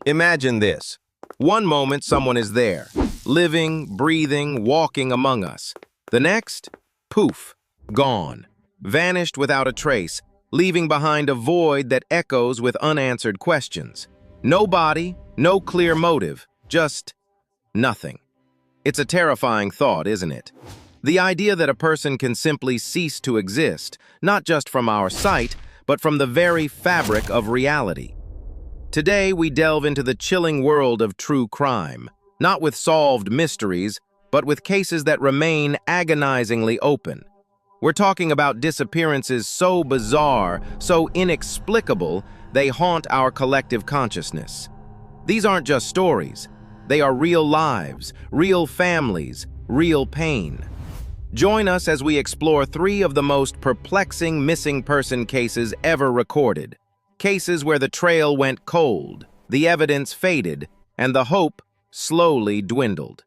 Imagine this. One moment someone is there, living, breathing, walking among us. The next, poof, gone, vanished without a trace, leaving behind a void that echoes with unanswered questions. No body, no clear motive, just nothing. It's a terrifying thought, isn't it? The idea that a person can simply cease to exist, not just from our sight, but from the very fabric of reality. Today, we delve into the chilling world of true crime, not with solved mysteries, but with cases that remain agonizingly open. We're talking about disappearances so bizarre, so inexplicable, they haunt our collective consciousness. These aren't just stories. They are real lives, real families, real pain. Join us as we explore 3 of the most perplexing missing person cases ever recorded. Cases where the trail went cold, the evidence faded, and the hope slowly dwindled.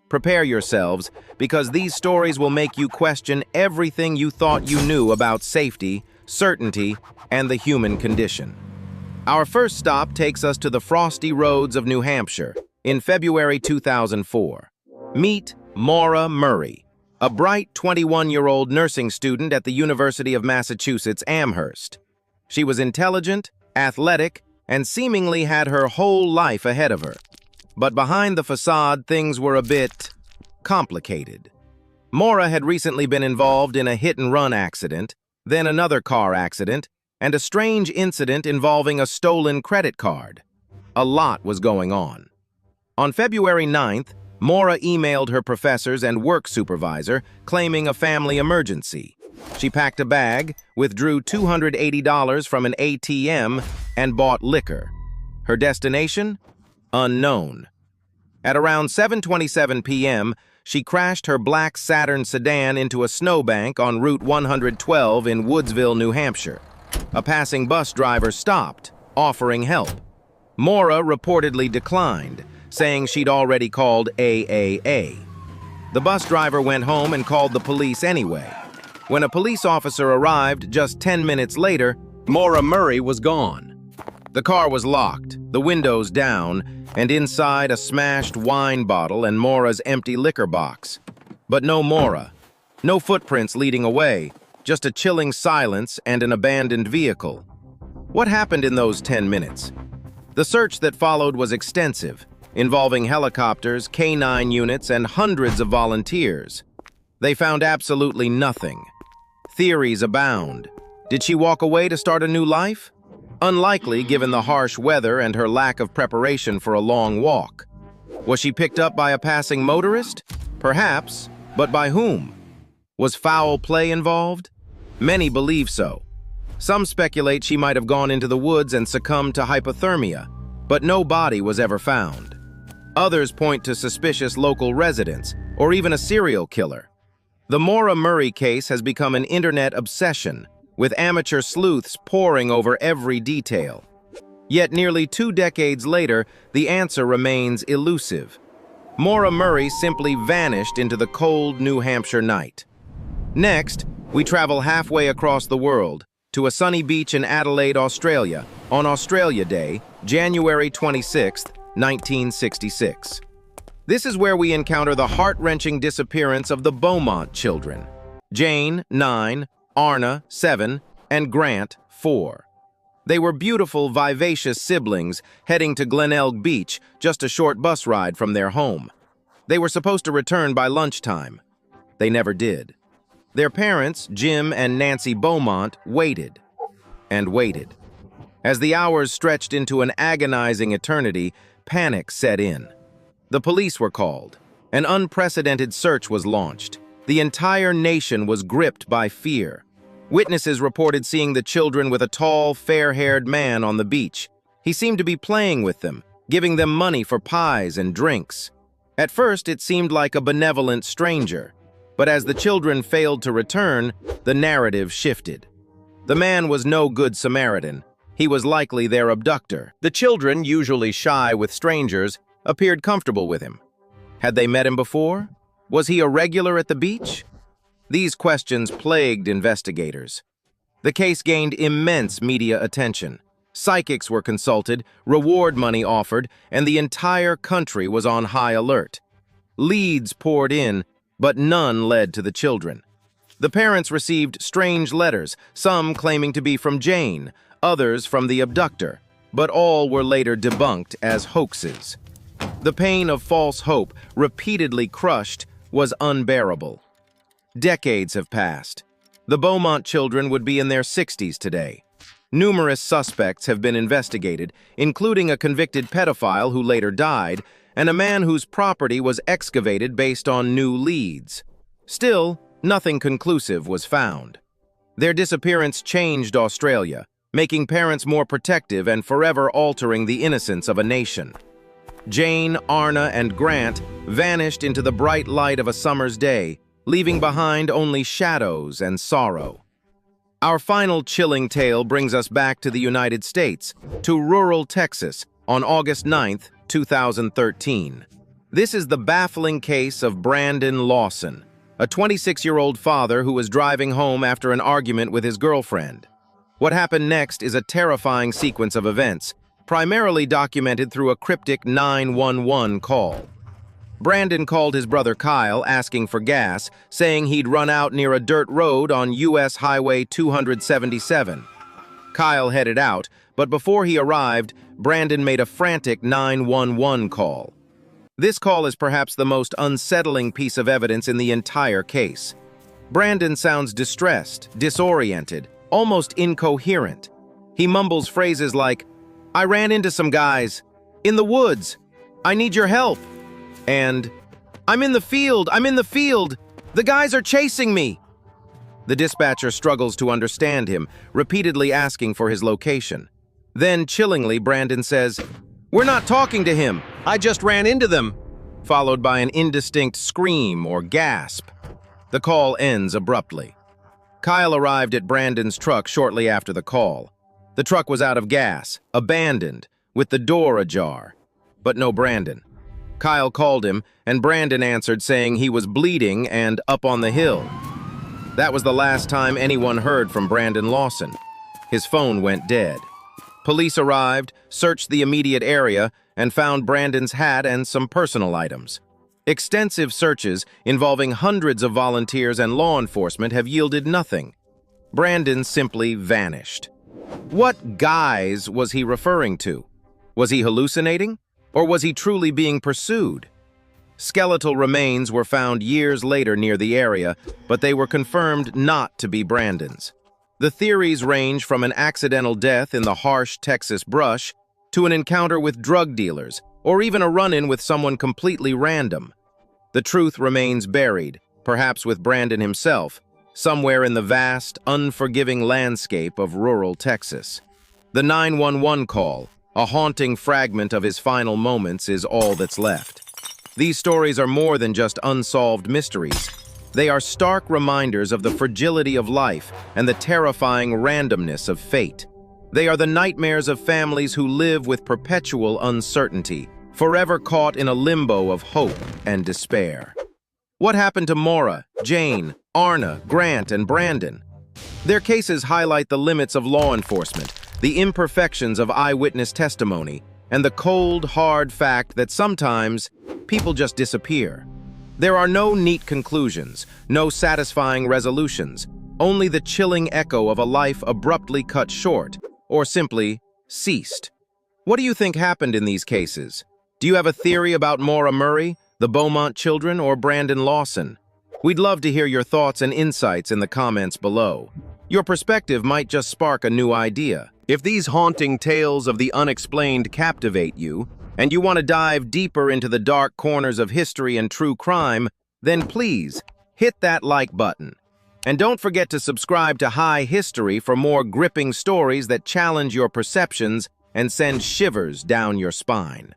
Prepare yourselves, because these stories will make you question everything you thought you knew about safety, certainty, and the human condition. Our first stop takes us to the frosty roads of New Hampshire in February 2004. Meet Maura Murray, a bright 21-year-old nursing student at the University of Massachusetts Amherst. She was intelligent, athletic, and seemingly had her whole life ahead of her. But behind the facade, things were a bit complicated. Maura had recently been involved in a hit-and-run accident, then another car accident, and a strange incident involving a stolen credit card. A lot was going on. On February 9th, Maura emailed her professors and work supervisor claiming a family emergency. She packed a bag, withdrew $280 from an ATM, and bought liquor. Her destination? Unknown. At around 7:27 p.m., she crashed her black Saturn sedan into a snowbank on Route 112 in Woodsville, New Hampshire. A passing bus driver stopped, offering help. Maura reportedly declined, saying she'd already called AAA. The bus driver went home and called the police anyway. When a police officer arrived just 10 minutes later, Maura Murray was gone. The car was locked, the windows down, and inside a smashed wine bottle and Maura's empty liquor box. But no Maura. No footprints leading away, just a chilling silence and an abandoned vehicle. What happened in those 10 minutes? The search that followed was extensive, involving helicopters, K-9 units, and hundreds of volunteers. They found absolutely nothing. Theories abound. Did she walk away to start a new life? Unlikely, given the harsh weather and her lack of preparation for a long walk. Was she picked up by a passing motorist? Perhaps, but by whom? Was foul play involved? Many believe so. Some speculate she might have gone into the woods and succumbed to hypothermia, but no body was ever found. Others point to suspicious local residents, or even a serial killer. The Maura Murray case has become an internet obsession, with amateur sleuths poring over every detail. Yet nearly 2 decades later, the answer remains elusive. Maura Murray simply vanished into the cold New Hampshire night. Next, we travel halfway across the world to a sunny beach in Adelaide, Australia, on Australia Day, January 26, 1966. This is where we encounter the heart-wrenching disappearance of the Beaumont Children. Jane, 9, Arna, 7, and Grant, 4. They were beautiful, vivacious siblings heading to Glenelg Beach, just a short bus ride from their home. They were supposed to return by lunchtime. They never did. Their parents, Jim and Nancy Beaumont, waited and waited. As the hours stretched into an agonizing eternity, panic set in. The police were called. An unprecedented search was launched. The entire nation was gripped by fear. Witnesses reported seeing the children with a tall, fair-haired man on the beach. He seemed to be playing with them, giving them money for pies and drinks. At first, it seemed like a benevolent stranger. But as the children failed to return, the narrative shifted. The man was no good Samaritan. He was likely their abductor. The children, usually shy with strangers, appeared comfortable with him. Had they met him before? Was he a regular at the beach? These questions plagued investigators. The case gained immense media attention. Psychics were consulted, reward money offered, and the entire country was on high alert. Leads poured in, but none led to the children. The parents received strange letters, some claiming to be from Jane, others from the abductor, but all were later debunked as hoaxes. The pain of false hope, repeatedly crushed, was unbearable. Decades have passed. The Beaumont children would be in their 60s today. Numerous suspects have been investigated, including a convicted pedophile who later died, and a man whose property was excavated based on new leads. Still, nothing conclusive was found. Their disappearance changed Australia, making parents more protective and forever altering the innocence of a nation. Jane, Arna, and Grant vanished into the bright light of a summer's day, leaving behind only shadows and sorrow. Our final chilling tale brings us back to the United States, to rural Texas, on August 9, 2013. This is the baffling case of Brandon Lawson, a 26-year-old father who was driving home after an argument with his girlfriend. What happened next is a terrifying sequence of events, primarily documented through a cryptic 911 call. Brandon called his brother Kyle asking for gas, saying he'd run out near a dirt road on U.S. Highway 277. Kyle headed out, but before he arrived, Brandon made a frantic 911 call. This call is perhaps the most unsettling piece of evidence in the entire case. Brandon sounds distressed, disoriented, almost incoherent. He mumbles phrases like, "I ran into some guys. In the woods. I need your help." And, I'm in the field. The guys are chasing me." The dispatcher struggles to understand him, repeatedly asking for his location. Then, chillingly, Brandon says, "We're not talking to him. I just ran into them," followed by an indistinct scream or gasp. The call ends abruptly. Kyle arrived at Brandon's truck shortly after the call. The truck was out of gas, abandoned, with the door ajar, but no Brandon. Kyle called him, and Brandon answered saying he was bleeding and up on the hill. That was the last time anyone heard from Brandon Lawson. His phone went dead. Police arrived, searched the immediate area, and found Brandon's hat and some personal items. Extensive searches involving hundreds of volunteers and law enforcement have yielded nothing. Brandon simply vanished. What guys was he referring to? Was he hallucinating? Or was he truly being pursued? Skeletal remains were found years later near the area, but they were confirmed not to be Brandon's. The theories range from an accidental death in the harsh Texas brush to an encounter with drug dealers, or even a run-in with someone completely random. The truth remains buried, perhaps with Brandon himself, somewhere in the vast, unforgiving landscape of rural Texas. The 911 call, a haunting fragment of his final moments, is all that's left. These stories are more than just unsolved mysteries. They are stark reminders of the fragility of life and the terrifying randomness of fate. They are the nightmares of families who live with perpetual uncertainty, forever caught in a limbo of hope and despair. What happened to Maura, Jane, Arna, Grant, and Brandon? Their cases highlight the limits of law enforcement, the imperfections of eyewitness testimony, and the cold, hard fact that sometimes people just disappear. There are no neat conclusions, no satisfying resolutions, only the chilling echo of a life abruptly cut short, or simply ceased. What do you think happened in these cases? Do you have a theory about Maura Murray, the Beaumont Children, or Brandon Lawson? We'd love to hear your thoughts and insights in the comments below. Your perspective might just spark a new idea. If these haunting tales of the unexplained captivate you, and you want to dive deeper into the dark corners of history and true crime, then please hit that like button. And don't forget to subscribe to High History for more gripping stories that challenge your perceptions and send shivers down your spine.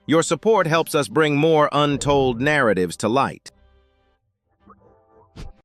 Your support helps us bring more untold narratives to light.